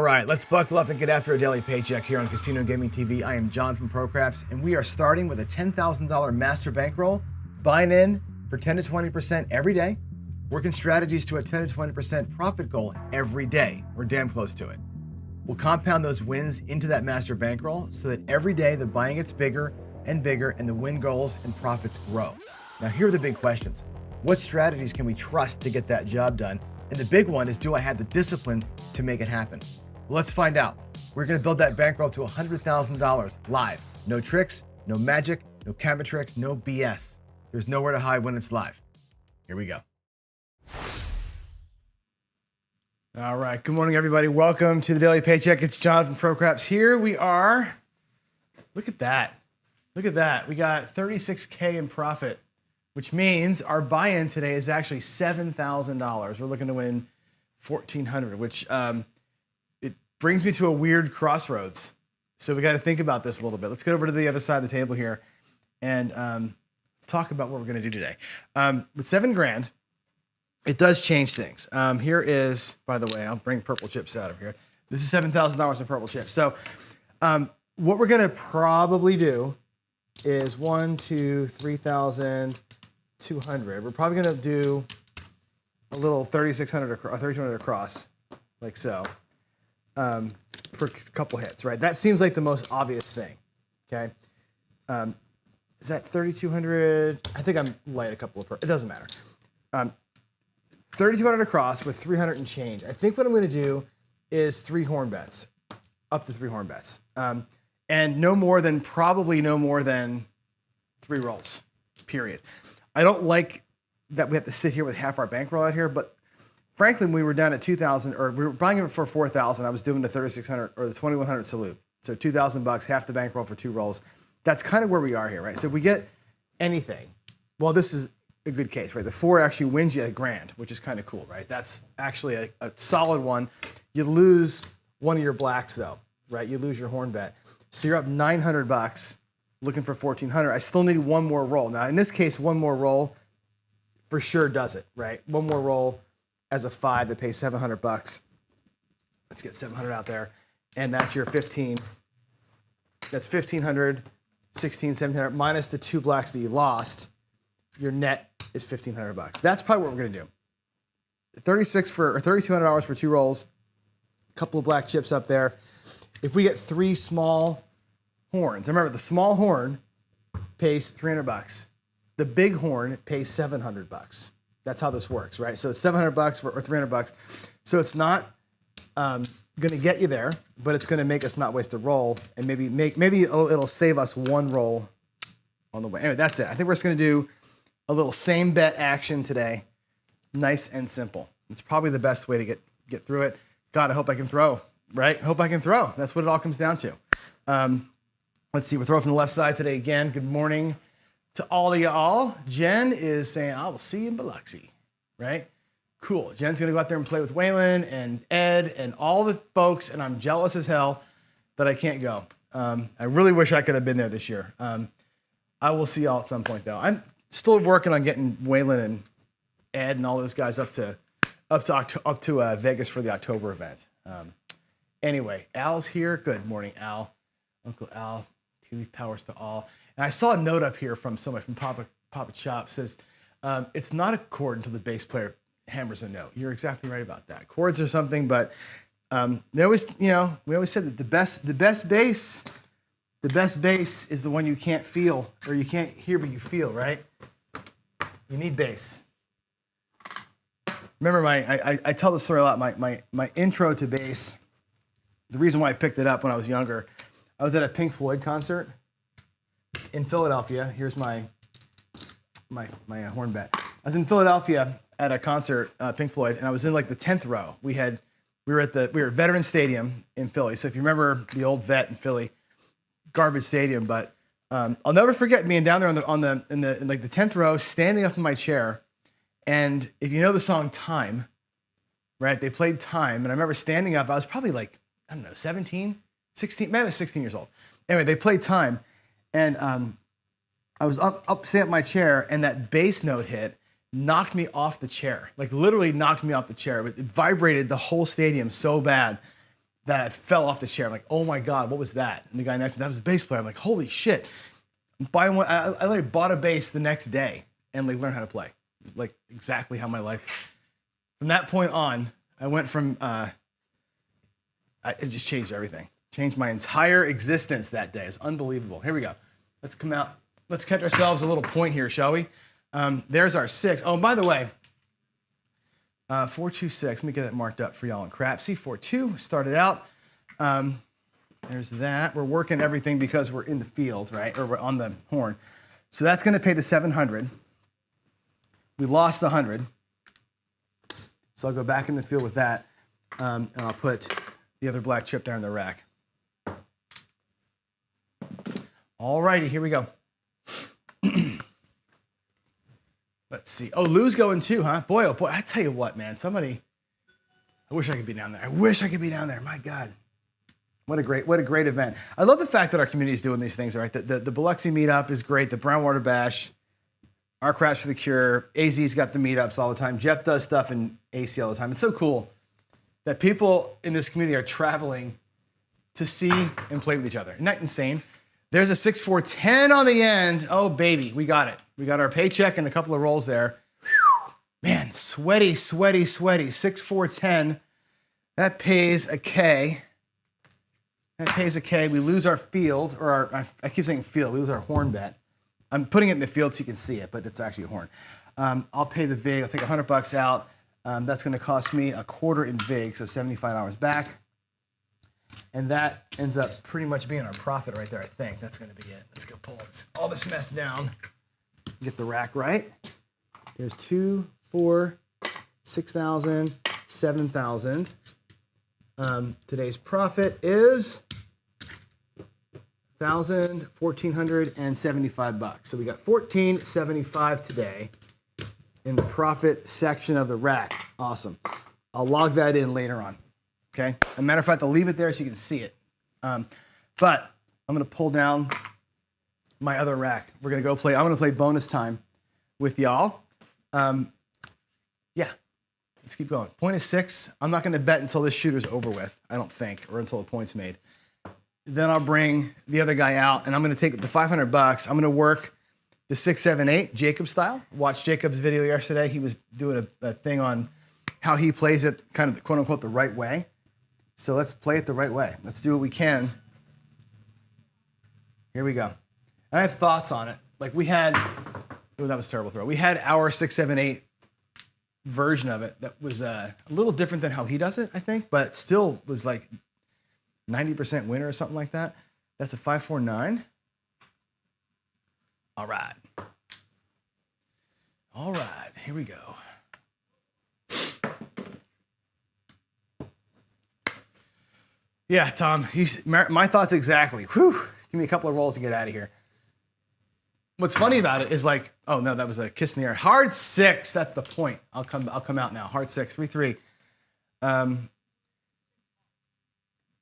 All right, let's buckle up and get after a daily paycheck here on Casino Gaming TV. I am John from ProCraps, and we are starting with a $10,000 master bankroll, buying in for 10 to 20% every day, working strategies to a 10 to 20% profit goal every day. We're damn close to it. We'll compound those wins into that master bankroll so that every day the buying gets bigger and bigger and the win goals and profits grow. Now, here are the big questions. What strategies can we trust to get that job done? And the big one is, do I have the discipline to make it happen? Well, let's find out. We're gonna build that bankroll to $100,000 live. No tricks, no magic, no camera tricks, no BS. There's nowhere to hide when it's live. Here we go. All right, good morning, everybody. Welcome to the Daily Paycheck. It's John from ProCraps. Here we are. Look at that. Look at that. We got 36K in profit, which means our buy-in today is actually $7,000. We're looking to win $1,400, which it brings me to a weird crossroads. So we got to think about this a little bit. Let's get over to the other side of the table here and talk about what we're going to do today. With $7,000, it does change things. Here is, by the way, I'll bring purple chips out of here. This is $7,000 in purple chips. So what we're going to probably do is 3,200. We're probably going to do a little 3,600 or 3,200 across, like so, for a couple hits, right? That seems like the most obvious thing, okay? Is that 3,200? I think I'm light a couple of, it doesn't matter. 3,200 across with 300 and change. I think what I'm going to do is 3 horn bets, up to 3 horn bets. And probably no more than 3 rolls, period. I don't like that we have to sit here with half our bankroll out here, but frankly, when we were down at 2,000, or we were buying it for 4,000, I was doing the 3,600 or the 2,100 salute. So $2,000, half the bankroll for 2 rolls. That's kind of where we are here, right? So if we get anything, well, this is a good case, right? The 4 actually wins you $1,000, which is kind of cool, right? That's actually a solid one. You lose one of your blacks though, right? You lose your horn bet. So you're up $900 looking for 1,400. I still need one more roll. Now, in this case, one more roll for sure does it, right? One more roll as a 5 that pays $700. Let's get 700 out there. And that's your 15. That's 1,500, 16, 1,700 minus the 2 blacks that you lost. Your net is $1,500. That's probably what we're gonna do. $3,200 for 2 rolls, a couple of black chips up there. If we get 3 small horns, remember the small horn pays $300. The big horn pays $700. That's how this works, right? So it's $700 or $300. So it's not gonna get you there, but it's gonna make us not waste a roll, and maybe it'll save us 1 roll on the way. Anyway, that's it. I think we're just gonna do a little same bet action today, nice and simple. It's probably the best way to get through it. God, I hope I can throw. Right? Hope I can throw. That's what it all comes down to. Let's see. We're throwing from the left side today again. Good morning to all of y'all. Jen is saying, I will see you in Biloxi. Right? Cool. Jen's going to go out there and play with Waylon and Ed and all the folks, and I'm jealous as hell that I can't go. I really wish I could have been there this year. I will see y'all at some point, though. I'm still working on getting Waylon and Ed and all those guys up to Vegas for the October event. Anyway, Al's here. Good morning, Al. Uncle Al. Tea leaf powers to all. And I saw a note up here from somebody from Papa Chop says, it's not a chord until the bass player hammers a note. You're exactly right about that. Chords are something, but we always said that the best bass is the one you can't feel, or you can't hear but you feel, right? You need bass. Remember I tell the story a lot. My intro to bass. The reason why I picked it up when I was younger, I was at a Pink Floyd concert in Philadelphia. Here's my horn bet. I was in Philadelphia at a concert, Pink Floyd, and I was in like the 10th row. We were at Veterans Stadium in Philly. So if you remember the old vet in Philly, garbage stadium, but I'll never forget being down there in the 10th row, standing up in my chair. And if you know the song Time, right? They played Time, and I remember standing up. I was probably like, I don't know, 17, 16, maybe I was 16 years old. Anyway, they played Time, and I was up sitting in my chair, and that bass note hit, knocked me off the chair, like literally knocked me off the chair. It vibrated the whole stadium so bad that I fell off the chair. I'm like, oh my God, what was that? And the guy next to me, that was a bass player. I'm like, holy shit. Buying one, I like bought a bass the next day and like learned how to play. Like exactly how my life, from that point on, I went from, it just changed everything. Changed my entire existence that day. It's unbelievable. Here we go. Let's come out. Let's catch ourselves a little point here, shall we? There's our 6. Oh, by the way, 426. Let me get that marked up for y'all in crap. See, 4-2 started out. There's that. We're working everything because we're in the field, right? Or we're on the horn. So that's going to pay the 700. We lost the 100. So I'll go back in the field with that, and I'll put the other black chip there in the rack. All righty, here we go. Let's see. Oh, Lou's going too, huh? Boy, oh boy, I tell you what, man. Somebody, I wish I could be down there. I wish I could be down there. My God. What a great event. I love the fact that our community is doing these things, right? The Biloxi meetup is great. The Brownwater Bash, our Crash for the Cure. AZ's got the meetups all the time. Jeff does stuff in AC all the time. It's so cool that people in this community are traveling to see and play with each other. Isn't that insane? There's a 6-4-10 on the end. Oh, baby, we got it. We got our paycheck and a couple of rolls there. Whew. Man, sweaty, sweaty, sweaty. 6-4-10. That pays a K. That pays a K. We lose our field, or our, I keep saying field. We lose our horn bet. I'm putting it in the field so you can see it, but it's actually a horn. I'll pay the VIG. I'll take $100 out. That's going to cost me a quarter in VIG, so $75 back. And that ends up pretty much being our profit right there, I think. That's going to be it. Let's go pull all this mess down. Get the rack right. There's 2, 4, 6,000, 7,000. Today's profit is $1,475. So we got $1,475 today in the profit section of the rack. Awesome. I'll log that in later on. Okay. As a matter of fact, I'll leave it there so you can see it. But I'm going to pull down my other rack. We're going to go play. I'm going to play bonus time with y'all. Yeah. Let's keep going. Point is 6. I'm not going to bet until this shooter's over with, I don't think, or until the point's made. Then I'll bring the other guy out, and I'm going to take the $500. I'm going to work the 6, 7, 8 Jacob style. Watched Jacob's video yesterday. He was doing a thing on how he plays it kind of quote unquote the right way. So let's play it the right way. Let's do what we can. Here we go. And I have thoughts on it. Like we had, oh, that was a terrible throw. We had our 6, 7, 8 version of it that was a little different than how he does it, I think, but still was like 90% winner or something like that. That's a 5, 4, 9. All right. All right, here we go. Yeah, Tom, my thoughts exactly. Whew, give me a couple of rolls to get out of here. What's funny about it is like, oh no, that was a kiss in the air. Hard 6, that's the point. I'll come out now. Hard 6, 3, 3.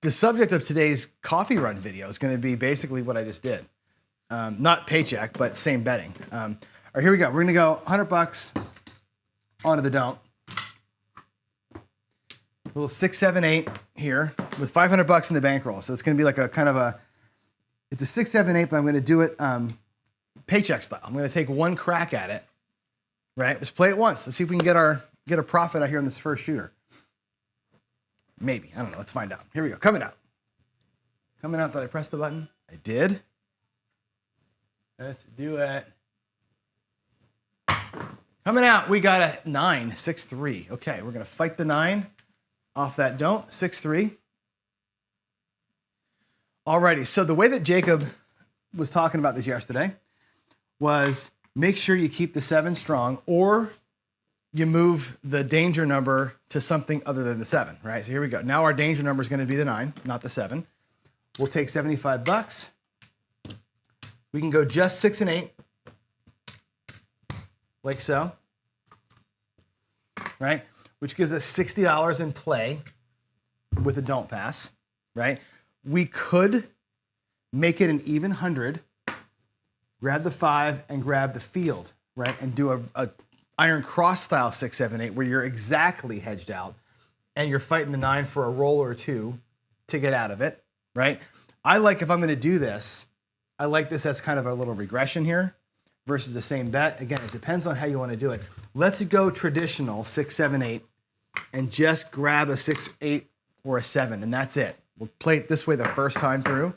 The subject of today's coffee run video is going to be basically what I just did. Not paycheck, but same betting. All right, here we go. We're going to go $100 onto the don't. A little 6, 7, 8 here with $500 in the bankroll. So it's going to be like a kind of a, it's a 6, 7, 8, but I'm going to do it paycheck style. I'm going to take one crack at it, right? Let's play it once. Let's see if we can get a profit out here on this first shooter. Maybe, I don't know. Let's find out. Here we go. Coming out. Coming out. Did I press the button? I did. Let's do it. Coming out. We got a 9, 6, 3. Okay, we're going to fight the 9 off that don't. 6, 3. Alrighty. So the way that Jacob was talking about this yesterday was make sure you keep the 7 strong, or you move the danger number to something other than the 7, right? So here we go. Now our danger number is going to be the 9, not the 7. We'll take $75. We can go just 6 and 8, like so, right? Which gives us $60 in play with a don't pass, right? We could make it an even 100, grab the 5 and grab the field, right? And do a iron cross style 6, 7, 8 where you're exactly hedged out and you're fighting the 9 for a roll or 2 to get out of it, right? I like, if I'm going to do this, I like this as kind of a little regression here versus the same bet. Again, it depends on how you want to do it. Let's go traditional 6, 7, 8 and just grab a 6, 8 or a 7, and that's it. We'll play it this way the first time through.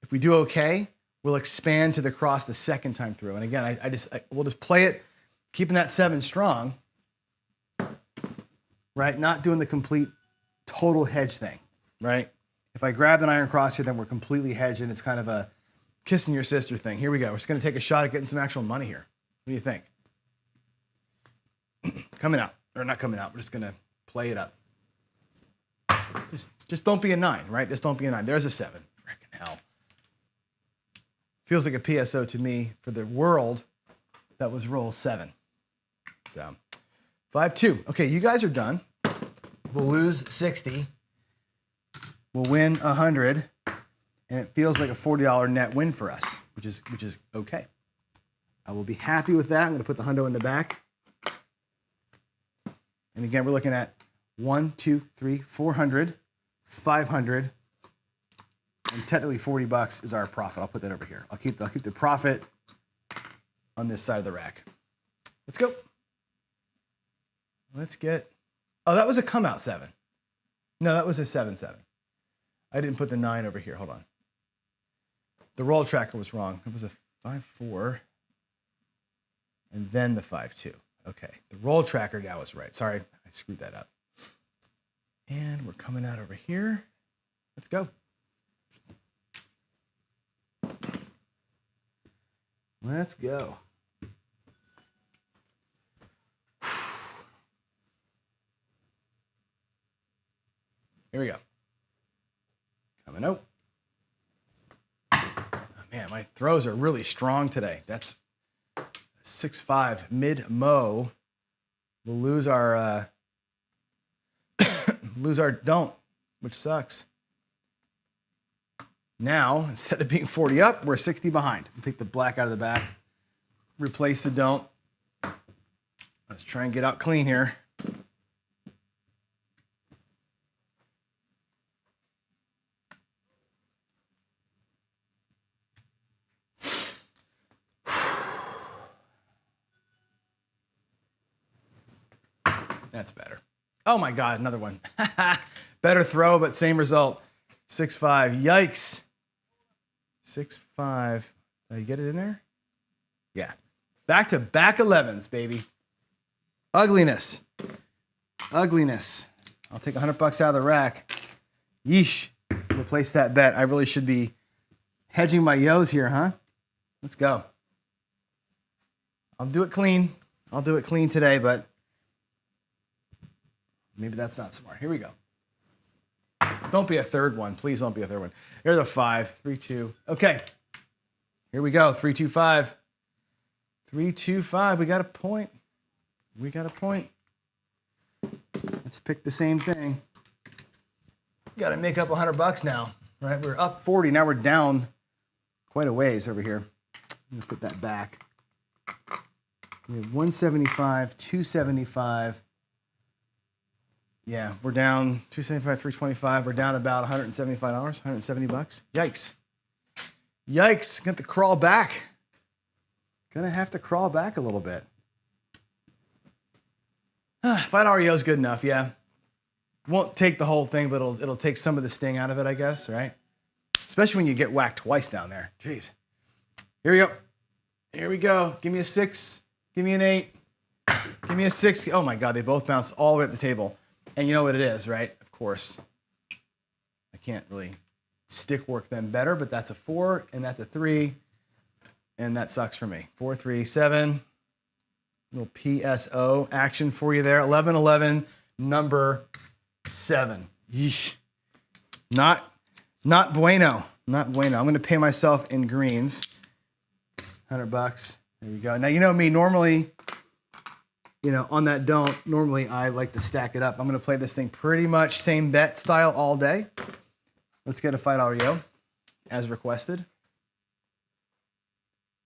If we do okay, we'll expand to the cross the second time through. And again, we'll just play it, keeping that 7 strong, right? Not doing the complete total hedge thing, right? If I grab an iron cross here, then we're completely hedged, and it's kind of a kissing your sister thing. Here we go. We're just going to take a shot at getting some actual money here. What do you think? Coming out, or not coming out. We're just going to play it up. Just don't be a 9, right? Just don't be a 9. There's a 7. Frickin' hell. Feels like a PSO to me for the world. That was roll 7. So 5-2. Okay, you guys are done. We'll lose 60. We'll win 100. And it feels like a $40 net win for us, which is okay. I will be happy with that. I'm going to put the hundo in the back. And again, we're looking at 1, 2, 3, 400, 500, and technically $40 is our profit. I'll put that over here. I'll keep the profit on this side of the rack. Let's go. Let's get. Oh, that was a come out 7. No, that was a 7-7. I didn't put the 9 over here. Hold on. The roll tracker was wrong. It was a 5-4, and then the 5-2. Okay, the roll tracker now was right. Sorry, I screwed that up. And we're coming out over here. Let's go. Let's go. Here we go. Coming out. Man, my throws are really strong today. That's 6-5 mid-mo. We'll lose our don't, which sucks. Now, instead of being 40 up, we're 60 behind. We'll take the black out of the back, replace the don't. Let's try and get out clean here. That's better. Oh my God, another one. Better throw, but same result. 6-5. Yikes. 6-5. Did I get it in there? Yeah. Back to back 11s, baby. Ugliness. Ugliness. I'll take $100 out of the rack. Yeesh. Replace that bet. I really should be hedging my yos here, huh? Let's go. I'll do it clean. I'll do it clean today, but maybe that's not smart. Here we go. Don't be a third one. Please don't be a third one. Here's a 5, 3-2. Okay. Here we go. 3-2-5. 3-2-5. We got a point. We got a point. Let's pick the same thing. Got to make up $100 now, right? We're up 40. Now we're down quite a ways over here. I'm going to put that back. We have 175, 275. Yeah, we're down 275, 325. We're down about $175, $170. Yikes. Yikes. Got to crawl back. Gonna have to crawl back a little bit. $5 REO is good enough, yeah. Won't take the whole thing, but it'll take some of the sting out of it, I guess, right? Especially when you get whacked twice down there. Jeez. Here we go. Here we go. Give me a 6. Give me an 8. Give me a 6. Oh my God, they both bounced all the way up the table. And you know what it is, right? Of course. I can't really stick work them better, but that's a 4, and that's a 3, and that sucks for me. 4, 3, 7. Little PSO action for you there. 11, 11, number 7. Yeesh. Not bueno. Not bueno. I'm going to pay myself in greens. $100. There we go. Now, you know me, normally, on that don't, normally I like to stack it up. I'm going to play this thing pretty much same bet style all day. Let's get a $5 REO as requested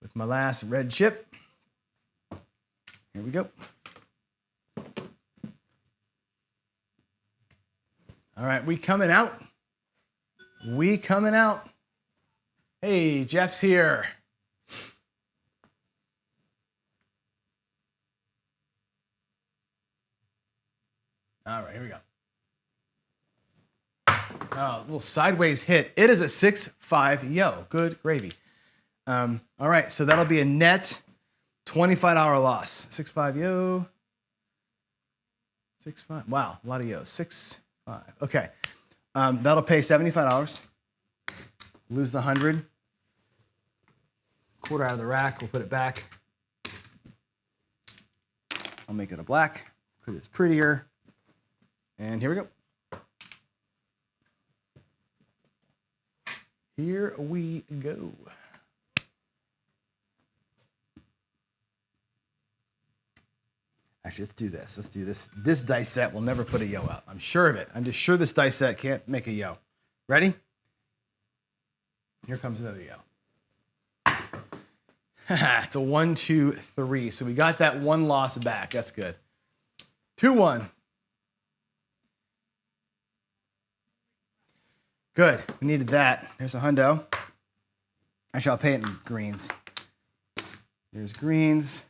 with my last red chip. Here we go. All right, we coming out. We coming out. Hey, Jeff's here. All right, here we go. Oh, a little sideways hit. It is a 6-5 yo. Good gravy. All right, so that'll be a net $25 loss. 6-5 yo. 6-5. Wow, a lot of yo's. 6-5. Okay. That'll pay $75. Lose the 100. Quarter out of the rack. We'll put it back. I'll make it a black because it's prettier. And here we go. Here we go. Actually, let's do this. Let's do this. This dice set will never put a yo out. I'm sure of it. I'm just sure this dice set can't make a yo. Ready? Here comes another yo. It's a 1, 2, 3. So we got that one loss back. That's good. 2-1. Good. We needed that. There's a hundo. Actually, I'll pay it in greens. There's greens.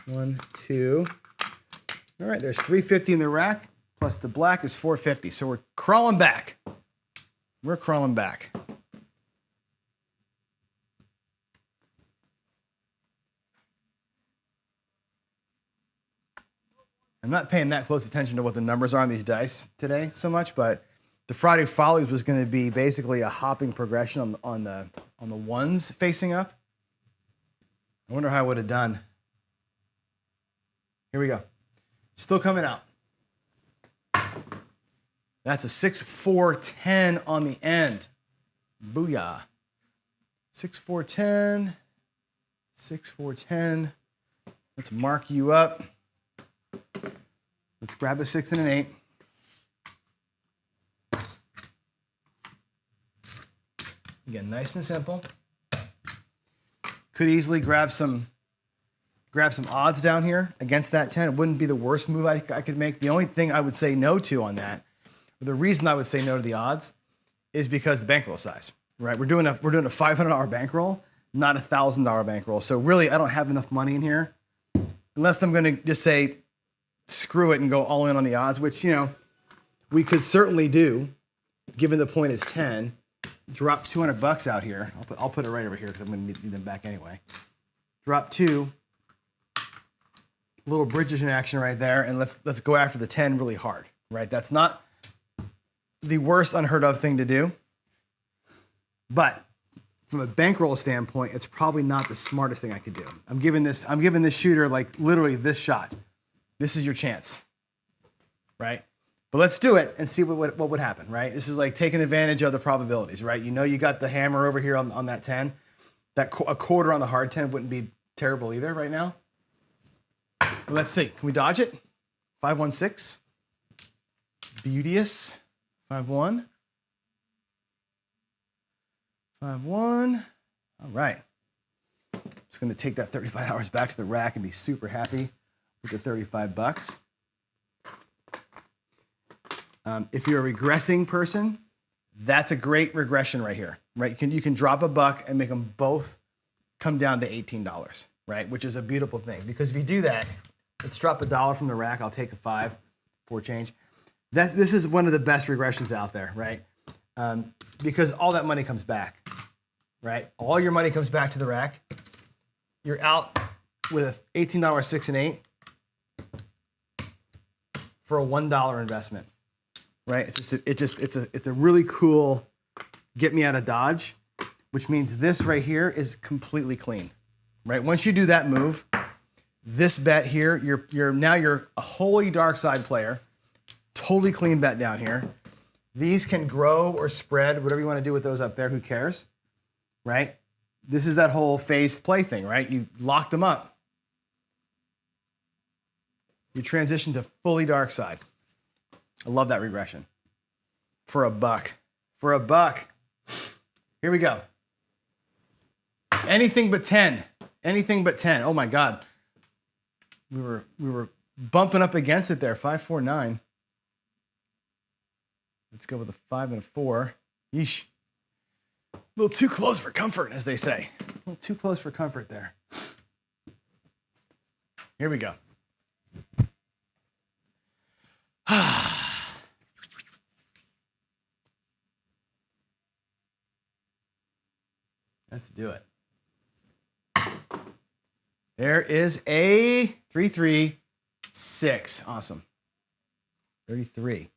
1, 2. All right, there's $350 in the rack, plus the black is $450. So we're crawling back. We're crawling back. I'm not paying that close attention to what the numbers are on these dice today so much, but the Friday Follies was going to be basically a hopping progression on the ones facing up. I wonder how I would have done. Here we go. Still coming out. That's a 6-4-10 on the end. Booyah. 6-4-10. 6-4-10. Let's mark you up. Let's grab a 6 and an 8. Again, nice and simple. Could easily grab some odds down here against that 10. It wouldn't be the worst move I could make. The only thing I would say no to on that, or the reason I would say no to the odds, is because the bankroll size. Right? We're doing a $500 bankroll, not a $1,000 bankroll. So really, I don't have enough money in here, unless I'm going to just say screw it and go all in on the odds, which we could certainly do, given the point is 10. Drop $200 out here. I'll put it right over here because I'm going to need them back anyway. Drop 2. Little bridges in action right there, and let's go after the 10 really hard. Right? That's not the worst unheard of thing to do, but from a bankroll standpoint, it's probably not the smartest thing I could do. I'm giving this shooter like literally this shot. This is your chance, right? But let's do it and see what would happen, right? This is like taking advantage of the probabilities, right? You got the hammer over here on that 10. A quarter on the hard 10 wouldn't be terrible either right now. But let's see. Can we dodge it? 5-1-6. Beauteous. 5-1. 5-1. All right. Just going to take that $35 back to the rack and be super happy with the $35. If you're a regressing person, that's a great regression right here, right? You can drop $1 and make them both come down to $18, right? Which is a beautiful thing, because if you do that, let's drop $1 from the rack. I'll take a 5 for change. This is one of the best regressions out there, right? Because all that money comes back, right? All your money comes back to the rack. You're out with an $18 6 and 8 for a $1 investment. Right? It's a really cool get me out of Dodge, which means this right here is completely clean. Right? Once you do that move, this bet here, you're a wholly dark side player. Totally clean bet down here. These can grow or spread, whatever you want to do with those up there, who cares? Right? This is that whole phased play thing, right? You lock them up. You transition to fully dark side. I love that regression. For $1. For $1. Here we go. Anything but 10. Anything but 10. Oh my God. We were bumping up against it there. 5-4-9. Let's go with a 5 and a 4. Yeesh. A little too close for comfort, as they say. A little too close for comfort there. Here we go. Let's do it. There is a 336. Awesome. 33.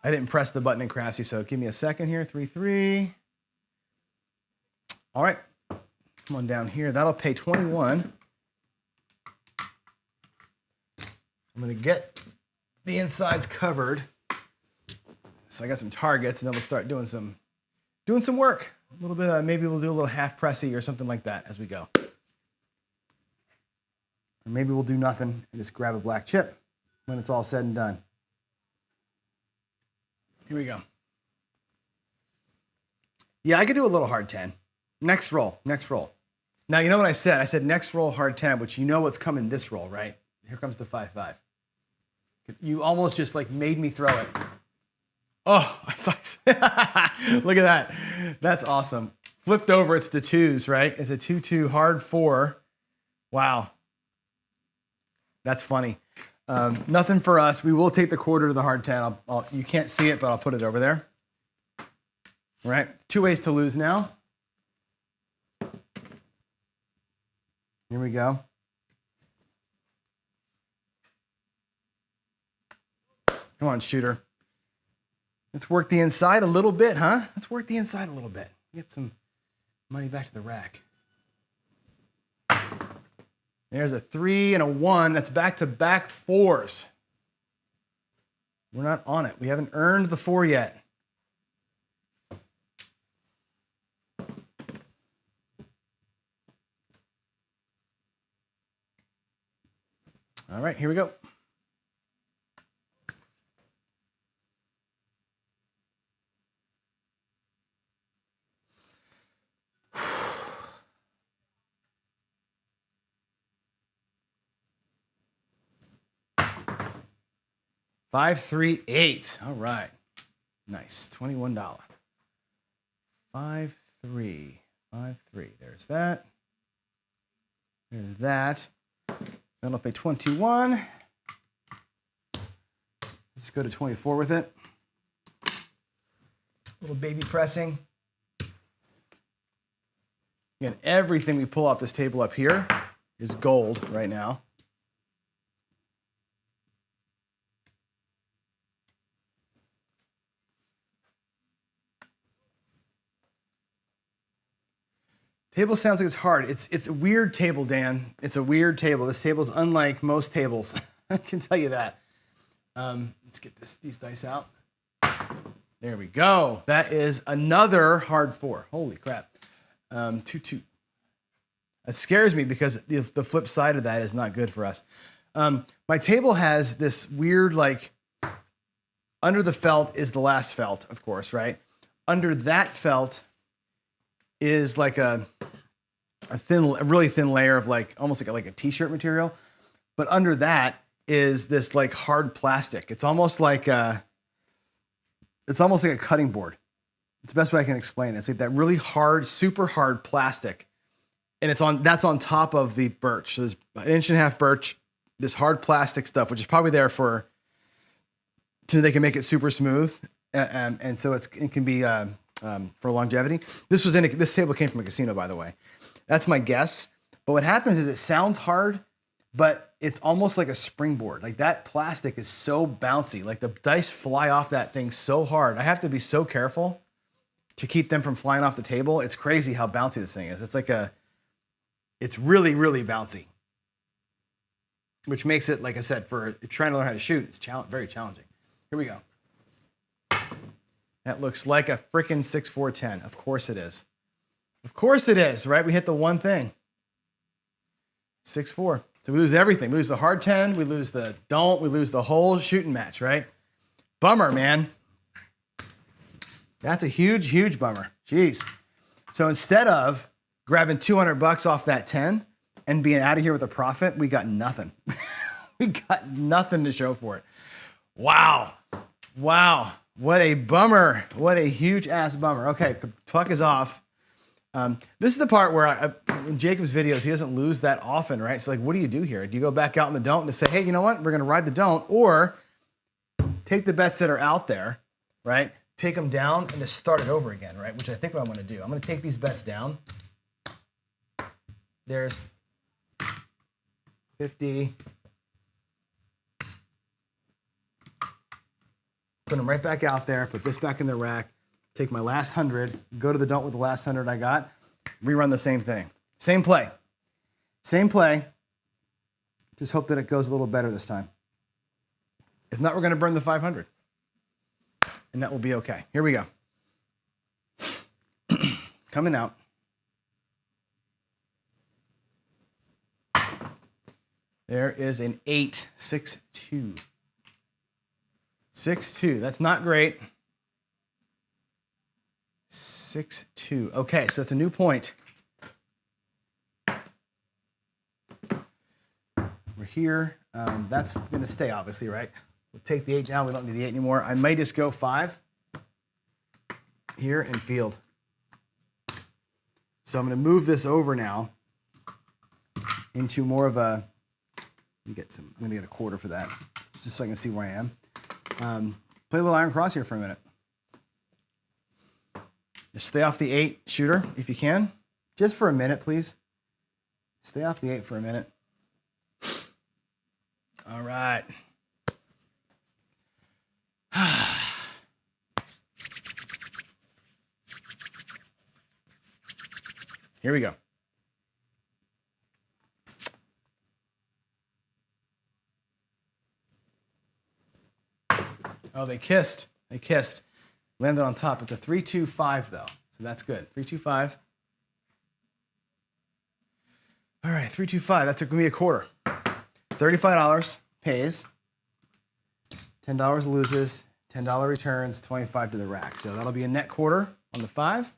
I didn't press the button in Craftsy, so give me a second here. 3-3. All right. Come on down here. That'll pay 21. I'm going to get the insides covered. So I got some targets, and then we'll start doing some work. A little bit, maybe we'll do a little half pressy or something like that as we go. Or maybe we'll do nothing and just grab a black chip when it's all said and done. Here we go. Yeah, I could do a little hard 10. Next roll, next roll. Now, you know what I said? I said next roll, hard 10, but you know what's coming this roll, right? Here comes the 5-5. You almost just like made me throw it. Oh, I thought, look at that. That's awesome. Flipped over, it's the 2s, right? It's a 2-2 hard 4. Wow. That's funny. Nothing for us. We will take the quarter to the hard 10. You can't see it, but I'll put it over there. All right, 2 ways to lose now. Here we go. Come on, shooter. Let's work the inside a little bit, huh? Let's work the inside a little bit. Get some money back to the rack. There's a 3 and a 1. That's back-to-back 4s. We're not on it. We haven't earned the 4 yet. All right, here we go. $538. All right. Nice. $21. 5-3. 5-3. There's that. There's that. That'll pay 21. Let's go to 24 with it. Little baby pressing. Again, everything we pull off this table up here is gold right now. Table sounds like it's hard. It's a weird table, Dan. It's a weird table. This table's unlike most tables. I can tell you that. Let's get these dice out. There we go. That is another hard 4. Holy crap. 2-2. That scares me because the flip side of that is not good for us. My table has this weird, like, under the felt is the last felt, of course, right? Under that felt is like a really thin layer of like almost like a t-shirt material, but under that is this like hard plastic. It's almost like a cutting board. It's the best way I can explain it. It's like that really hard, super hard plastic, and that's on top of the birch. So there's an 1.5 inch birch, this hard plastic stuff, which is probably there so they can make it super smooth, and so it can be. For longevity. This table came from a casino, by the way. That's my guess. But what happens is it sounds hard, but it's almost like a springboard. Like that plastic is so bouncy. Like the dice fly off that thing so hard. I have to be so careful to keep them from flying off the table. It's crazy how bouncy this thing is. It's really, really bouncy. Which makes it, like I said, for trying to learn how to shoot, it's very challenging. Here we go. That looks like a frickin' 6-4-10. Of course it is. Of course it is, right? We hit the one thing. 6-4. So we lose everything. We lose the hard 10. We lose the don't. We lose the whole shooting match, right? Bummer, man. That's a huge, huge bummer. Jeez. So instead of grabbing $200 off that 10 and being out of here with a profit, we got nothing. We got nothing to show for it. Wow. Wow. What a bummer. What a huge ass bummer. Okay, puck is off. This is the part where in Jacob's videos, he doesn't lose that often, right? So like, what do you do here? Do you go back out in the don't and say, hey, you know what? We're going to ride the don't, or take the bets that are out there, right? Take them down and just start it over again, right? Which I think what I'm going to do. I'm going to take these bets down. There's 50. Put them right back out there. Put this back in the rack. Take my last 100. Go to the don't with the last 100 I got. Rerun the same thing. Same play. Same play. Just hope that it goes a little better this time. If not, we're going to burn the 500. And that will be okay. Here we go. Coming out. There is an 8, 6, 2. 6, 2. That's not great. 6, 2. Okay, so that's a new point. We're here. That's going to stay, obviously, right? We'll take the 8 down. We don't need the 8 anymore. I might just go 5 here and field. So I'm going to move this over now into more of a. I'm going to get a quarter for that, just so I can see where I am. Play a little iron cross here for a minute. Just stay off the 8 shooter if you can. Just for a minute, please. Stay off the 8 for a minute. All right. Here we go. Oh, they kissed. They kissed. Landed on top. It's a 3-2-5 though, so that's good. 3-2-5. All right, 3-2-5. That's going to be a quarter. $35 pays. $10 loses. $10 returns. 25 to the rack. So that'll be a net quarter on the 5.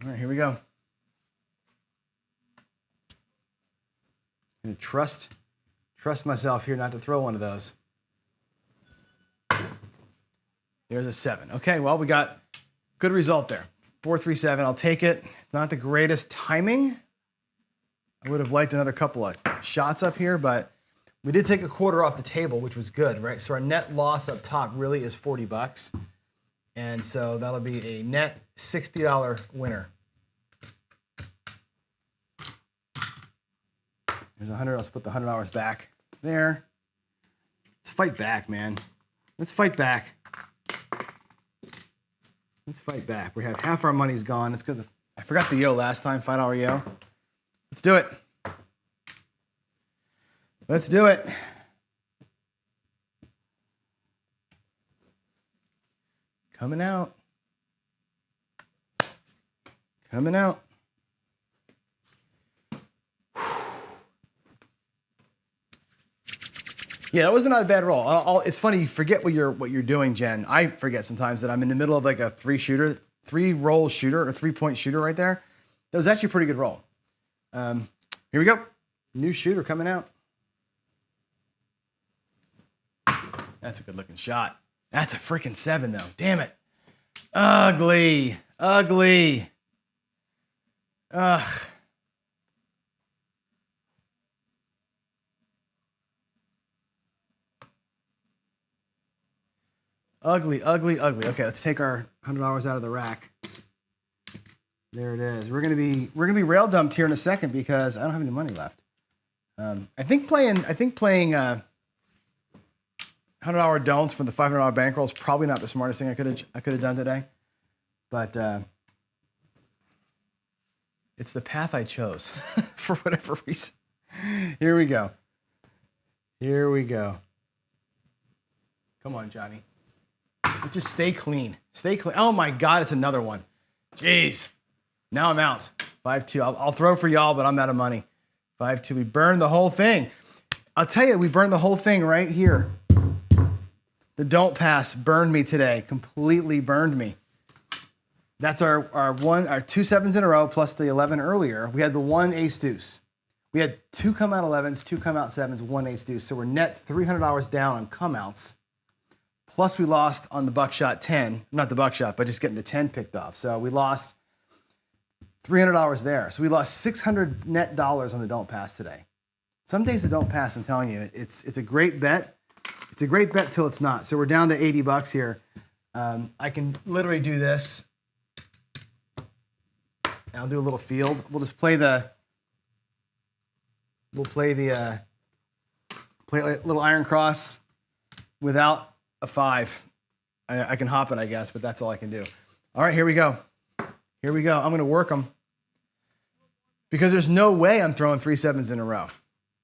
All right, here we go. I'm gonna trust myself here not to throw one of those. There's a 7. Okay, well, we got good result there. 4-3-7, I'll take it. It's not the greatest timing. I would have liked another couple of shots up here, but we did take a quarter off the table, which was good, right? So our net loss up top really is $40. And so that'll be a net $60 winner. There's 100. I'll split the $100 back there. Let's fight back, man. Let's fight back. Let's fight back. We have half our money's gone. Let's go. I forgot the yo last time. $5 yo. Let's do it. Let's do it. Coming out. Coming out. Yeah, that wasn't a bad roll. It's funny, you forget what you're doing, Jen. I forget sometimes that I'm in the middle of like a 3-roll shooter or 3-point shooter right there. That was actually a pretty good roll. Here we go. New shooter coming out. That's a good looking shot. That's a freaking 7 though. Damn it. Ugly. Ugly. Ugh. Ugly, ugly, ugly. Okay, let's take our $100 out of the rack. There it is. We're gonna be rail dumped here in a second because I don't have any money left. I think playing $100 don'ts for the $500 bankroll is probably not the smartest thing I could have done today, but it's the path I chose for whatever reason. Here we go. Here we go. Come on, Johnny. Just stay clean. Stay clean. Oh my God, it's another one. Jeez. Now I'm out. 5-2. I'll throw for y'all, but I'm out of money. 5-2. We burned the whole thing. I'll tell you, we burned the whole thing right here. The don't pass burned me today. Completely burned me. That's our two sevens in a row plus the 11 earlier. We had the one ace deuce. We had two come out 11s, two come out sevens, one ace deuce. So we're net $300 down on come outs. Plus we lost on the buckshot 10, not the buckshot, but just getting the 10 picked off. So we lost $300 there. So we lost $600 net on the don't pass today. Some days the don't pass, I'm telling you, it's a great bet. It's a great bet till it's not. So we're down to $80 here. I can literally do this. I'll do a little field. We'll just play the, play a little iron cross without a 5. I can hop it, I guess, but that's all I can do. All right, here we go. Here we go. I'm going to work them because there's no way I'm throwing 3 sevens in a row,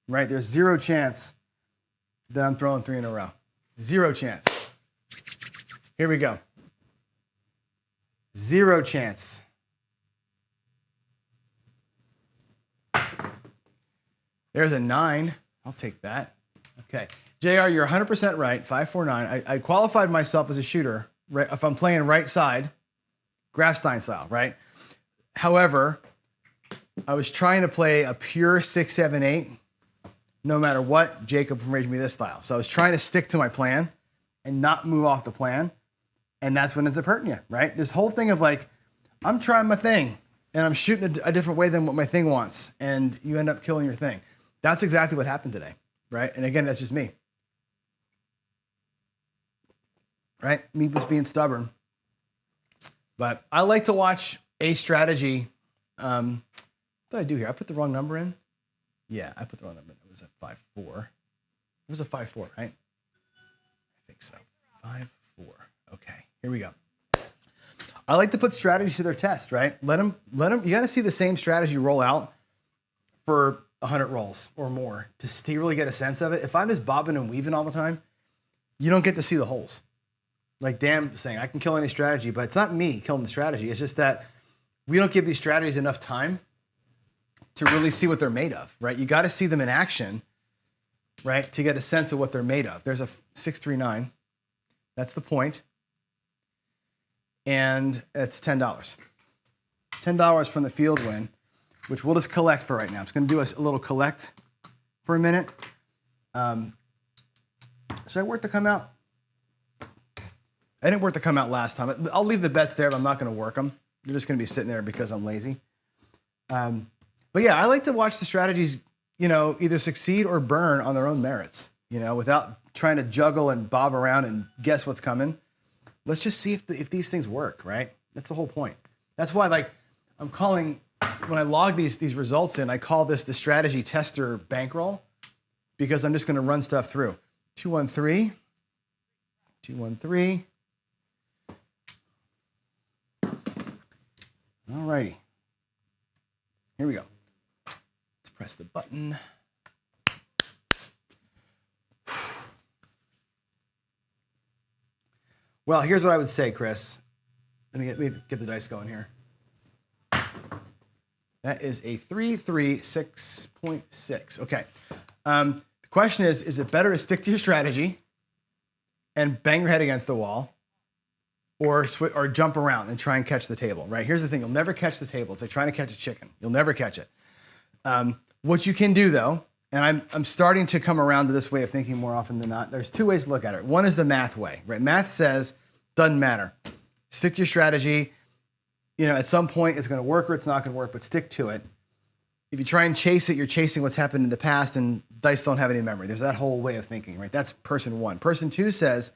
right? There's zero chance that I'm throwing 3 in a row. Zero chance. Here we go. Zero chance. There's a 9. I'll take that. Okay. JR, you're 100% right. 549. I qualified myself as a shooter, right? If I'm playing right side, Grafstein style, right? However, I was trying to play a pure 6, 7, 8. No matter what, Jacob arranged me this style. So I was trying to stick to my plan and not move off the plan. And that's when ends up hurting you, right? This whole thing of like, I'm trying my thing and I'm shooting a different way than what my thing wants. And you end up killing your thing. That's exactly what happened today, right? And again, that's just me, right? Me just being stubborn. But I like to watch a strategy. What did I do here? I put the wrong number in. Yeah, I put the wrong number in. It was a 5-4. It was a 5-4, right? I think so. 5-4. Okay, here we go. I like to put strategies to their test, right? Let them. You got to see the same strategy roll out for 100 rolls or more to really get a sense of it. If I'm just bobbing and weaving all the time, you don't get to see the holes. Like Dan saying, I can kill any strategy, but it's not me killing the strategy. It's just that we don't give these strategies enough time to really see what they're made of, right? You got to see them in action, right, to get a sense of what they're made of. There's a 639. That's the point. And it's $10. $10 from the field win, which we'll just collect for right now. I'm just going to do a little collect for a minute. Should I work to come out? I didn't work to come out last time. I'll leave the bets there, but I'm not going to work them. They're just going to be sitting there because I'm lazy. But yeah, I like to watch the strategies, either succeed or burn on their own merits, without trying to juggle and bob around and guess what's coming. Let's just see if these things work, right? That's the whole point. That's why, I'm calling, when I log these results in, I call this the strategy tester bankroll because I'm just going to run stuff through. 213, 213. All righty. Here we go. Let's press the button. Well, here's what I would say, Chris. Let me get the dice going here. That is a 336.6. Okay. The question is it better to stick to your strategy and bang your head against the wall or jump around and try and catch the table, right? Here's the thing. You'll never catch the table. It's like trying to catch a chicken. You'll never catch it. What you can do, though, and I'm starting to come around to this way of thinking more often than not. There's two ways to look at it. One is the math way, right? Math says, doesn't matter. Stick to your strategy. At some point it's going to work or it's not going to work, but stick to it. If you try and chase it, you're chasing what's happened in the past, and dice don't have any memory. There's that whole way of thinking, right? That's person one. Person two says,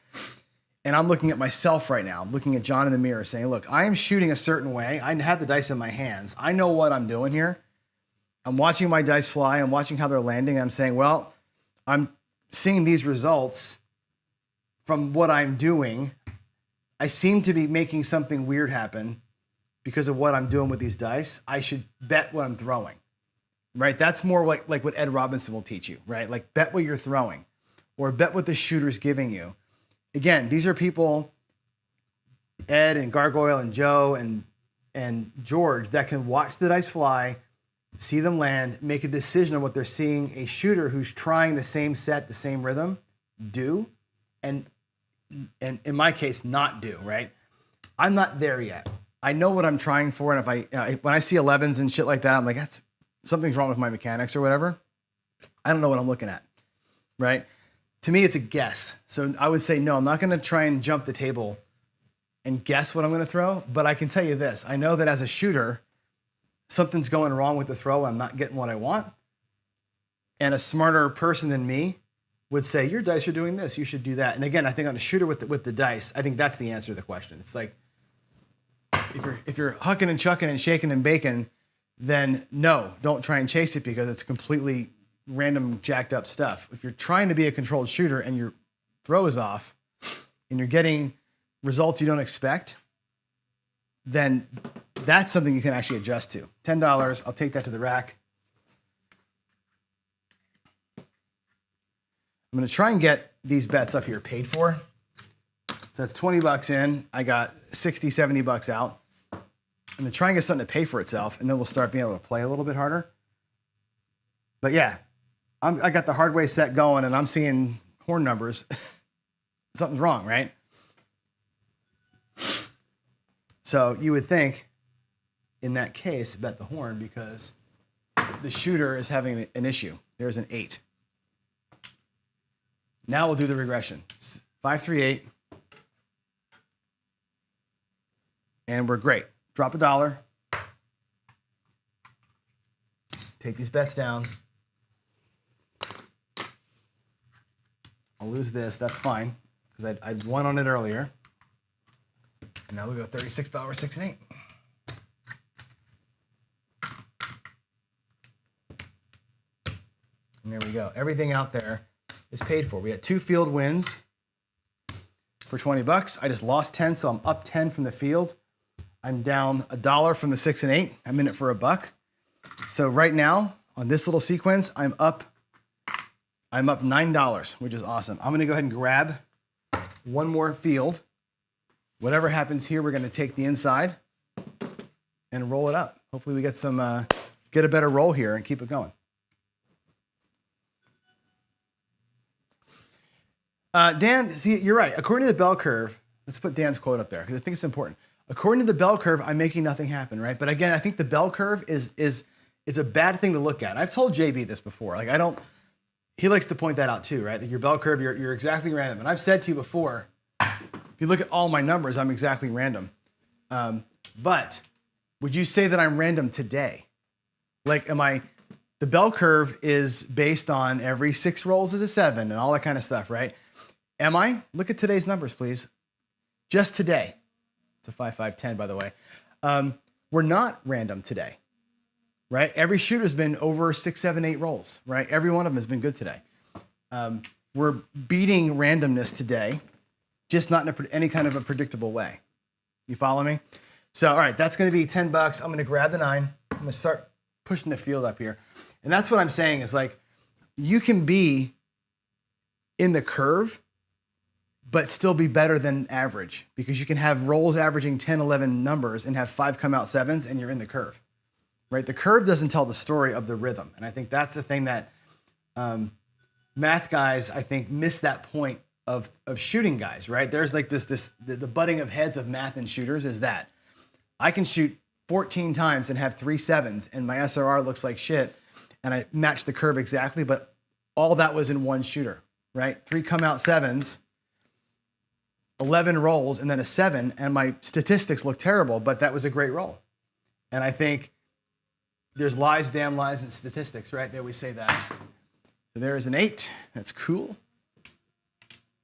and I'm looking at myself right now. I'm looking at John in the mirror saying, look, I am shooting a certain way. I have the dice in my hands. I know what I'm doing here. I'm watching my dice fly. I'm watching how they're landing. I'm saying, well, I'm seeing these results from what I'm doing. I seem to be making something weird happen because of what I'm doing with these dice. I should bet what I'm throwing, right? That's more like what Ed Robinson will teach you, right? Like bet what you're throwing or bet what the shooter's giving you. Again, these are people, Ed and Gargoyle and Joe and George, that can watch the dice fly, see them land, make a decision on what they're seeing a shooter who's trying the same set, the same rhythm, do, and in my case, not do, right? I'm not there yet. I know what I'm trying for, and if when I see 11s and shit like that, I'm like, that's something's wrong with my mechanics or whatever. I don't know what I'm looking at, right? To me, it's a guess. So I would say, no, I'm not going to try and jump the table and guess what I'm going to throw. But I can tell you this. I know that as a shooter, something's going wrong with the throw. I'm not getting what I want. And a smarter person than me would say, your dice are doing this. You should do that. And again, I think on a shooter with the dice, I think that's the answer to the question. It's like, if you're hucking and chucking and shaking and baking, then no, don't try and chase it because it's completely random jacked up stuff. If you're trying to be a controlled shooter and your throw is off and you're getting results you don't expect, then that's something you can actually adjust to. $10, I'll take that to the rack. I'm gonna try and get these bets up here paid for. So that's 20 bucks in. I got 60, 70 bucks out. I'm gonna try and get something to pay for itself, and then we'll start being able to play a little bit harder. But yeah, I got the hard way set going, and I'm seeing horn numbers. Something's wrong, right? So you would think, in that case, bet the horn because the shooter is having an issue. There's an 8. Now we'll do the regression. 5, 3, 8. And we're great. Drop $1. Take these bets down. I'll lose this. That's fine because I'd won on it earlier. And now we go $36, 6 and 8. And there we go. Everything out there is paid for. We had 2 field wins for 20 bucks. I just lost 10, so I'm up 10 from the field. I'm down $1 from the 6 and 8. I'm in it for $1. So right now on this little sequence, I'm up $9, which is awesome. I'm gonna go ahead and grab one more field. Whatever happens here, we're gonna take the inside and roll it up. Hopefully we get get a better roll here and keep it going. Dan, see, you're right. According to the bell curve, let's put Dan's quote up there because I think it's important. According to the bell curve, I'm making nothing happen, right? But again, I think the bell curve is a bad thing to look at. I've told JB this before. Like he likes to point that out too, right? That your bell curve, you're exactly random. And I've said to you before, if you look at all my numbers, I'm exactly random. But would you say that I'm random today? Like, the bell curve is based on every 6 rolls is a 7 and all that kind of stuff, right? Am I? Look at today's numbers, please. Just today. It's a 5, 5, 10, by the way. We're not random today, right? Every shooter's been over 6, 7, 8 rolls, right? Every one of them has been good today. We're beating randomness today, just not in any kind of a predictable way. You follow me? So, all right, that's going to be 10 bucks. I'm going to grab the 9. I'm going to start pushing the field up here. And that's what I'm saying is like, you can be in the curve, but still be better than average because you can have rolls averaging 10, 11 numbers and have 5 come out 7s and you're in the curve, right? The curve doesn't tell the story of the rhythm. And I think that's the thing that math guys, I think, miss that point of shooting guys, right? There's like the butting of heads of math and shooters is that I can shoot 14 times and have 3 7s and my SRR looks like shit and I match the curve exactly, but all that was in one shooter, right? 3 come out 7s, 11 rolls, and then a 7, and my statistics look terrible, but that was a great roll. And I think there's lies, damn lies, and statistics, right? They always say that. So there's an 8. That's cool.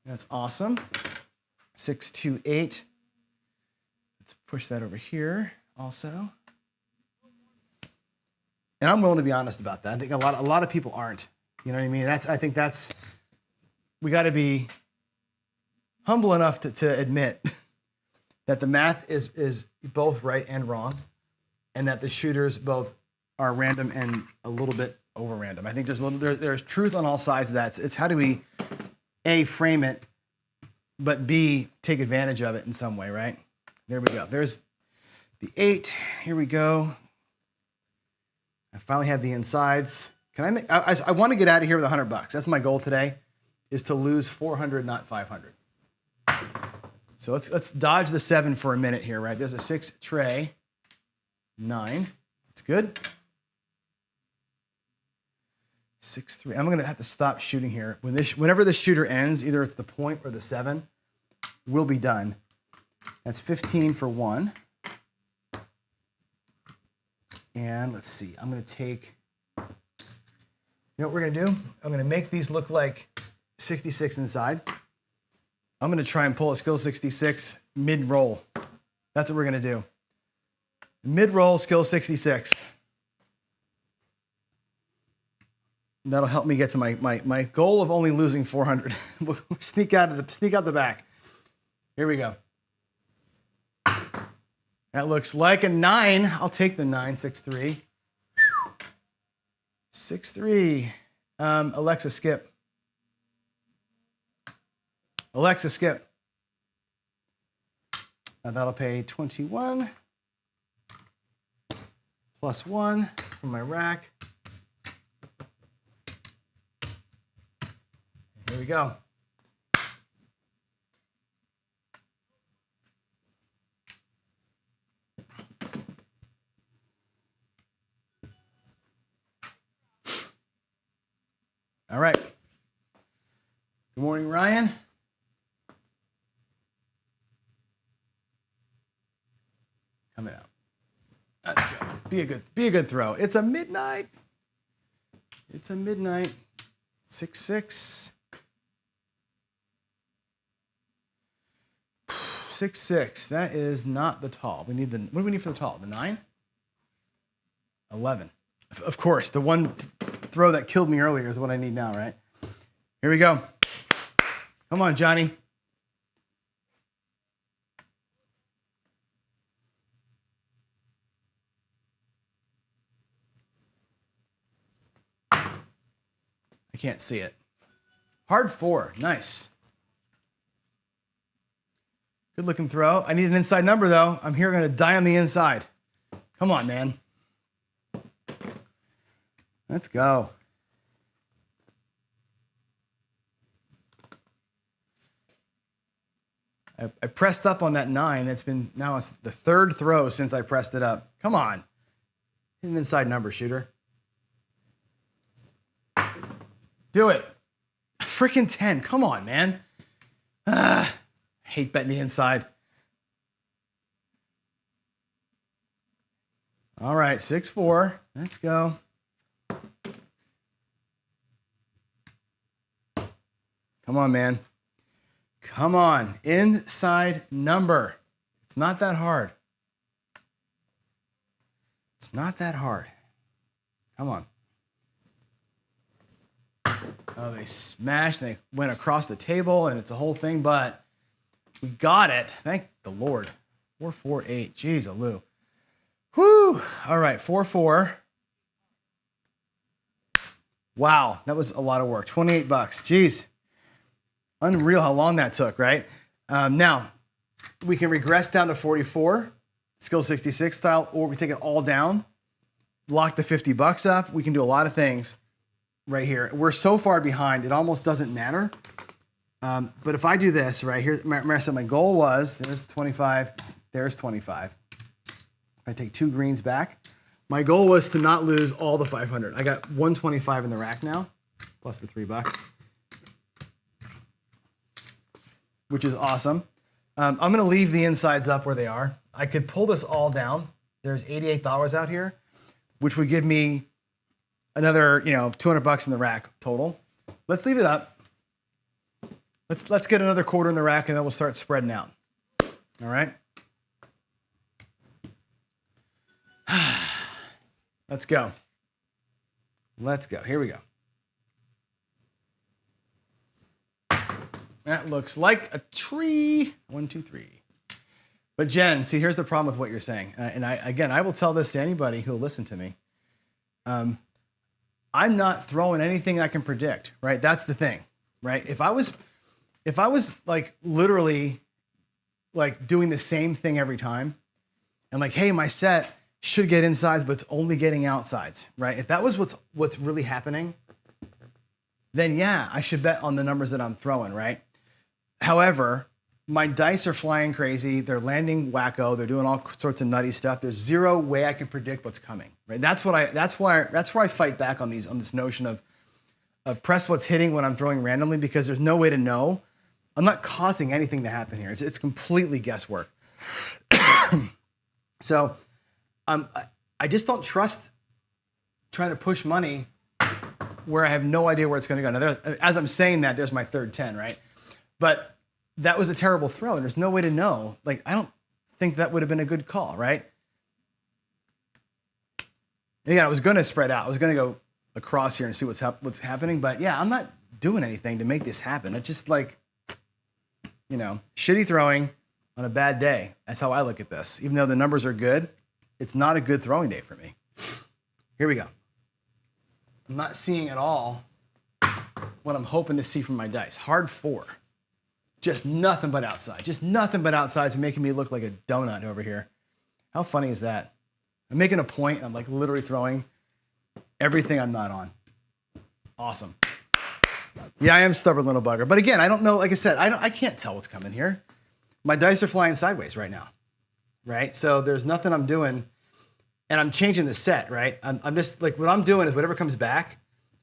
That's awesome. 6, 2, 8. Let's push that over here also. And I'm willing to be honest about that. I think a lot of people aren't. You know what I mean? I think we got to be humble enough to admit that the math is both right and wrong, and that the shooters both are random and a little bit over random. I think there's truth on all sides of that. It's how do we A, frame it, but B, take advantage of it in some way, right? There we go. There's the 8. Here we go. I finally have the insides. Can I want to get out of here with $100. That's my goal today, is to lose 400, not 500. So let's dodge the 7 for a minute here, right? There's a 6 tray, 9. That's good. 6, 3. I'm gonna have to stop shooting here. Whenever the shooter ends, either it's the point or the 7, we'll be done. That's 15 for 1. And let's see, I'm gonna take, you know what we're gonna do? I'm gonna make these look like 66 inside. I'm gonna try and pull a skill 66 mid-roll. That's what we're gonna do. Mid-roll, skill 66. That'll help me get to my goal of only losing 400. We'll sneak out the back. Here we go. That looks like a 9. I'll take the 9, 6, 3. 6, 3. Alexa, skip. Alexa, skip. That'll pay 21 plus 1 from my rack. Here we go. All right. Good morning, Ryan. Coming out. Let's go. Be a good throw. It's a midnight. It's a midnight. 6, 6. 6, 6. That is not the tall. We need the. What do we need for the tall? The 9? 11. Of course, the one throw that killed me earlier is what I need now, right? Here we go. Come on, Johnny. I can't see it. Hard 4. Nice. Good looking throw. I need an inside number, though. I'm here going to die on the inside. Come on, man. Let's go. I pressed up on that 9. It's been now it's the 3rd throw since I pressed it up. Come on. Hit an inside number, shooter. Do it. Freaking 10. Come on, man. Hate betting the inside. All right, 6, 4. Let's go. Come on, man. Come on. Inside number. It's not that hard. It's not that hard. Come on. Oh, they smashed and they went across the table and it's a whole thing, but we got it. Thank the Lord. 4, 4, 8. Jeez, Aloo. Whew. All right, 4, 4. Wow, that was a lot of work. $28. Jeez. Unreal how long that took, right? Now, we can regress down to 44, skill 66 style, or we take it all down, lock the $50 up. We can do a lot of things right here. We're so far behind, it almost doesn't matter. But if I do this right here, remember I said my goal was, there's 25, there's 25. If I take 2 greens back, my goal was to not lose all the 500. I got 125 in the rack now, plus the $3. Which is awesome. I'm going to leave the insides up where they are. I could pull this all down. There's $88 out here, which would give me another, $200 in the rack total. Let's leave it up. Let's get another quarter in the rack, and then we'll start spreading out. All right. Let's go. Let's go. Here we go. That looks like a tree. 1, 2, 3. But Jen, see, here's the problem with what you're saying. And I will tell this to anybody who'll listen to me. I'm not throwing anything I can predict, right? That's the thing, right? If I was like literally like doing the same thing every time and like, hey, my set should get insides, but it's only getting outsides, right? If that was what's really happening, then yeah, I should bet on the numbers that I'm throwing, right? However, my dice are flying crazy. They're landing wacko. They're doing all sorts of nutty stuff. There's zero way I can predict what's coming. Right? That's where I fight back on this notion of press what's hitting when I'm throwing randomly, because there's no way to know. I'm not causing anything to happen here. It's completely guesswork. So I just don't trust trying to push money where I have no idea where it's going to go. Now, as I'm saying that, there's my third 10, right? But that was a terrible throw, and there's no way to know. Like, I don't think that would have been a good call, right? And again, I was going to spread out. I was going to go across here and see what's happening. But yeah, I'm not doing anything to make this happen. It's just like, you know, shitty throwing on a bad day. That's how I look at this. Even though the numbers are good, it's not a good throwing day for me. Here we go. I'm not seeing at all what I'm hoping to see from my dice. Hard 4. Just nothing but outside. Just nothing but outside is making me look like a donut over here. How funny is that? I'm making a point. I'm like literally throwing everything I'm not on. Awesome. Yeah, I am stubborn little bugger. But again, I don't know. Like I said, I can't tell what's coming here. My dice are flying sideways right now, right? So there's nothing I'm doing, and I'm changing the set, right? I'm just like, what I'm doing is whatever comes back,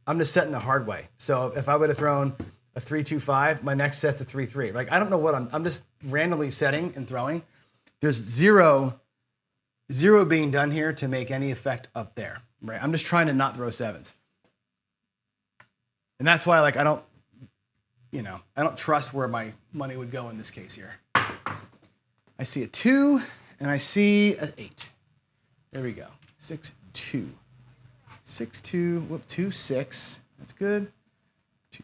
I'm just setting the hard way. So if I would have thrown a 3-2-5, my next set's a 3-3. Like, I don't know what I'm just randomly setting and throwing. There's zero being done here to make any effect up there, right? I'm just trying to not throw 7s. And that's why, like, I don't trust where my money would go in this case here. I see a 2 and I see an 8. There we go. 6-2. 6-2. Whoop, 2-6. That's good.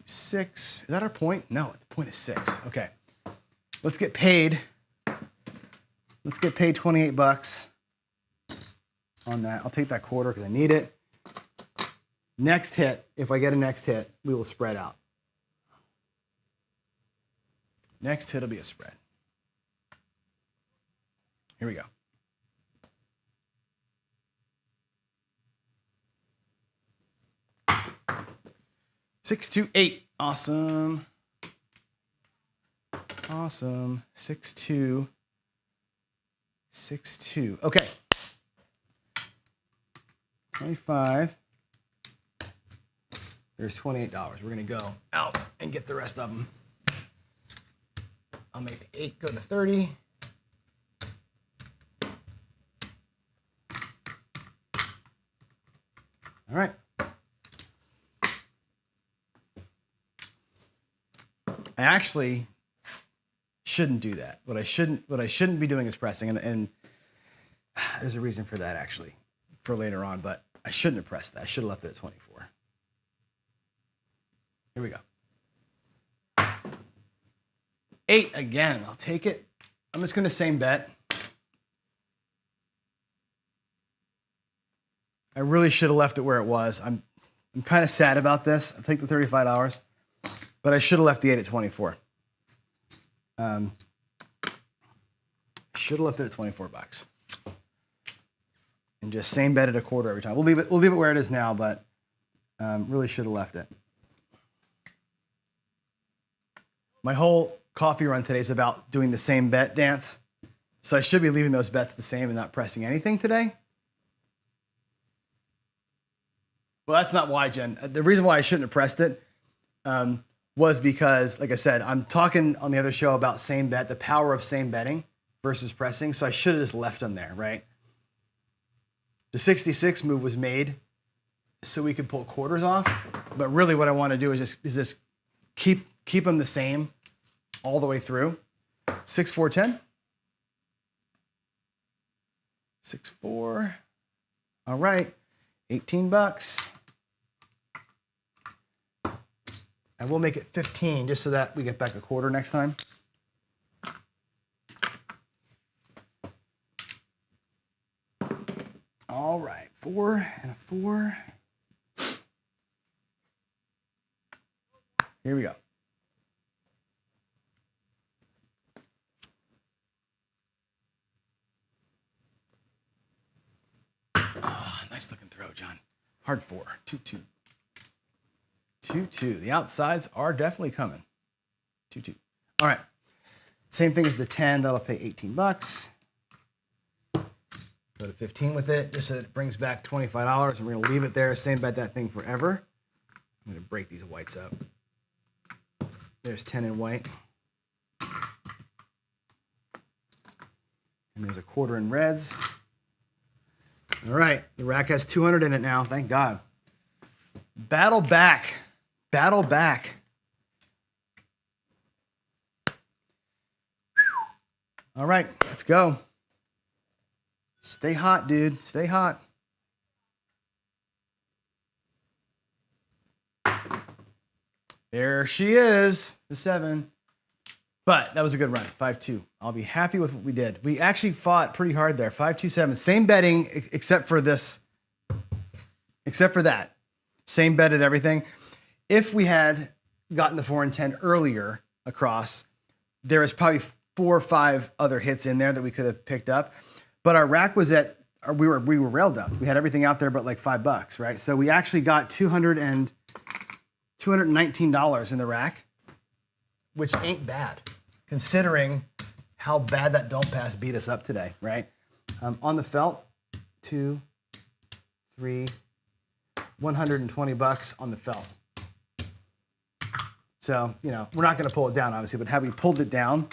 2-6. Is that our point? No, the point is 6. Okay. Let's get paid. Let's get paid $28 on that. I'll take that quarter because I need it. Next hit, if I get a next hit, we will spread out. Next hit will be a spread. Here we go. Six, 2, 8. Awesome. Awesome. 6-2. 6-2. Okay. 25. There's $28. We're going to go out and get the rest of them. I'll make the 8 go to 30. All right. I actually shouldn't do that. What I shouldn't be doing is pressing, and there's a reason for that actually, for later on, but I shouldn't have pressed that. I should have left it at 24. Here we go. 8 again. I'll take it. I'm just going to same bet. I really should have left it where it was. I'm kind of sad about this. I'll take the $35, but I should have left the 8 at 24. Should have left it at $24 and just same bet at a quarter every time. We'll leave it where it is now, but really should have left it. My whole coffee run today is about doing the same bet dance. So I should be leaving those bets the same and not pressing anything today. Well, that's not why, Jen. The reason why I shouldn't have pressed it was because, like I said, I'm talking on the other show about same bet, the power of same betting versus pressing. So I should have just left them there, right? The 66 move was made so we could pull quarters off. But really what I want to do is just keep them the same all the way through. 6, 4, 10. 6, 4. All right, $18. And we'll make it 15 just so that we get back a quarter next time. All right, 4 and a 4. Here we go. Oh, nice looking throw, John. Hard 4, 2-2. 2-2. The outsides are definitely coming. 2-2. All right. Same thing as the 10, that'll pay 18 bucks. Go to 15 with it, just so that it brings back $25, and we're gonna leave it there, same bet that thing forever. I'm gonna break these whites up. There's 10 in white. And there's a quarter in reds. All right, the rack has 200 in it now, thank God. Battle back, battle back. All right, let's go. Stay hot, dude, stay hot. There she is, the 7. But that was a good run, 5-2. I'll be happy with what we did. We actually fought pretty hard there, 5-2-7. Same betting, except for this, except for that. Same bet at everything. If we had gotten the 4 and 10 earlier across, there was probably 4 or 5 other hits in there that we could have picked up. But our rack was at, we were railed up. We had everything out there but like $5, right? So we actually got $219 in the rack, which ain't bad, considering how bad that don't pass beat us up today, right? On the felt, 2, 3, $120 on the felt. So, you know, we're not gonna pull it down, obviously, but had we pulled it down,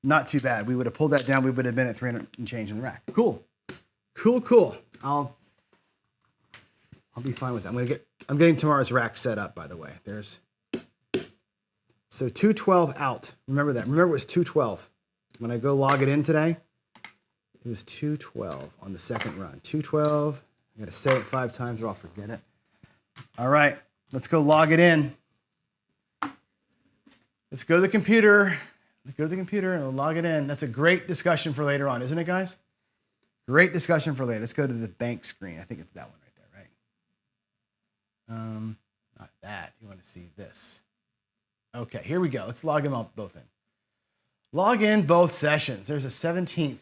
not too bad. We would have pulled that down, we would have been at 300 and change in the rack. Cool, cool, cool. I'll be fine with that. I'm getting tomorrow's rack set up, by the way. So 212 out. Remember that. Remember it was 212. When I go log it in today, it was 212 on the second run. 212. I got to say it 5 times or I'll forget it. All right, let's go log it in. Let's go to the computer. Let's go to the computer and we'll log it in. That's a great discussion for later on, isn't it, guys? Great discussion for later. Let's go to the bank screen. I think it's that one right there, right? Not that. You want to see this. Okay, here we go. Let's log them all both in. Log in both sessions. There's a 17th.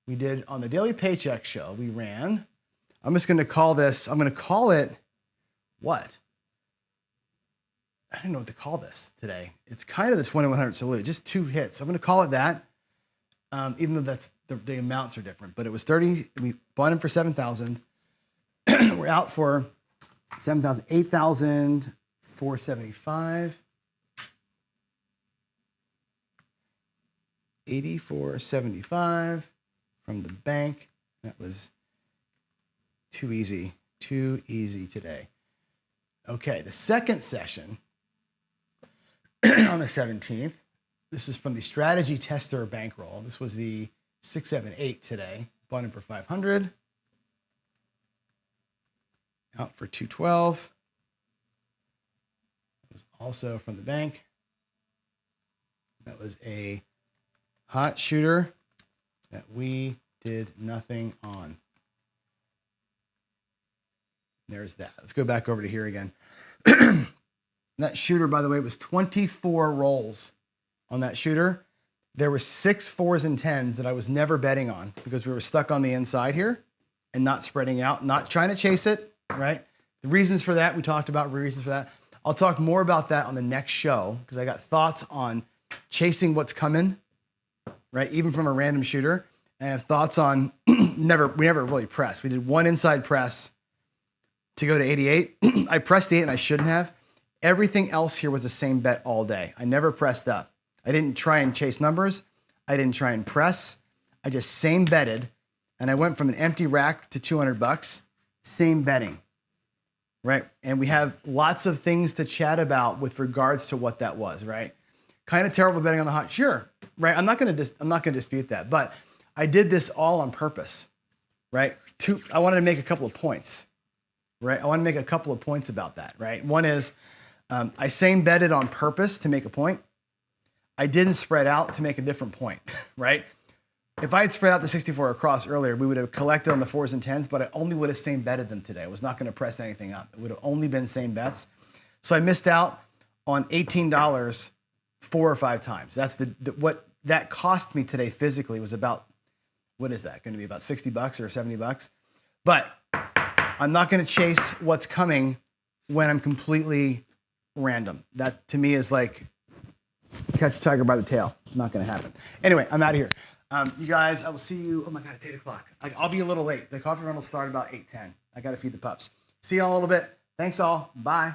We did on the Daily Paycheck show. We ran. I'm just going to call this, I'm going to call it what? I don't know what to call this today. It's kind of the 2100 salute, just 2 hits. I'm going to call it that, even though that's the amounts are different. But it was 30. We bought him for 7,000. We're out for 7,000, 8,475. 84.75 from the bank. That was too easy today. Okay, the second session on the 17th. This is from the strategy tester bankroll. This was the 678 today. Bought him for 500. Out for 212. It was also from the bank. That was a hot shooter that we did nothing on. There's that. Let's go back over to here again. That shooter, by the way, was 24 rolls on that shooter. There were 6 4s and 10s that I was never betting on because we were stuck on the inside here and not spreading out, not trying to chase it, right? The reasons for that, we talked about reasons for that. I'll talk more about that on the next show because I got thoughts on chasing what's coming, right? Even from a random shooter. And I have thoughts on we never really pressed. We did 1 inside press to go to 88. I pressed the 8 and I shouldn't have. Everything else here was the same bet all day. I never pressed up. I didn't try and chase numbers. I didn't try and press. I just same betted. And I went from an empty rack to $200. Same betting, right? And we have lots of things to chat about with regards to what that was, right? Kind of terrible betting on the hot, sure, right? I'm not gonna dispute that, but I did this all on purpose, right? I wanted to make a couple of points, right? I want to make a couple of points about that, right? One is I same betted on purpose to make a point. I didn't spread out to make a different point, right? If I had spread out the 64 across earlier, we would have collected on the 4s and 10s, but I only would have same betted them today. I was not going to press anything up. It would have only been same bets. So I missed out on $18 4 or 5 times. That's what that cost me today physically was about. What is that going to be, about $60 or $70? But I'm not going to chase what's coming when I'm completely random. That to me is like catch a tiger by the tail. Not going to happen. Anyway, I'm out of here. You guys, I will see you. Oh my God, it's 8 o'clock. I'll be a little late. The coffee run will start about 8:10. I got to feed the pups. See y'all in a little bit. Thanks all. Bye.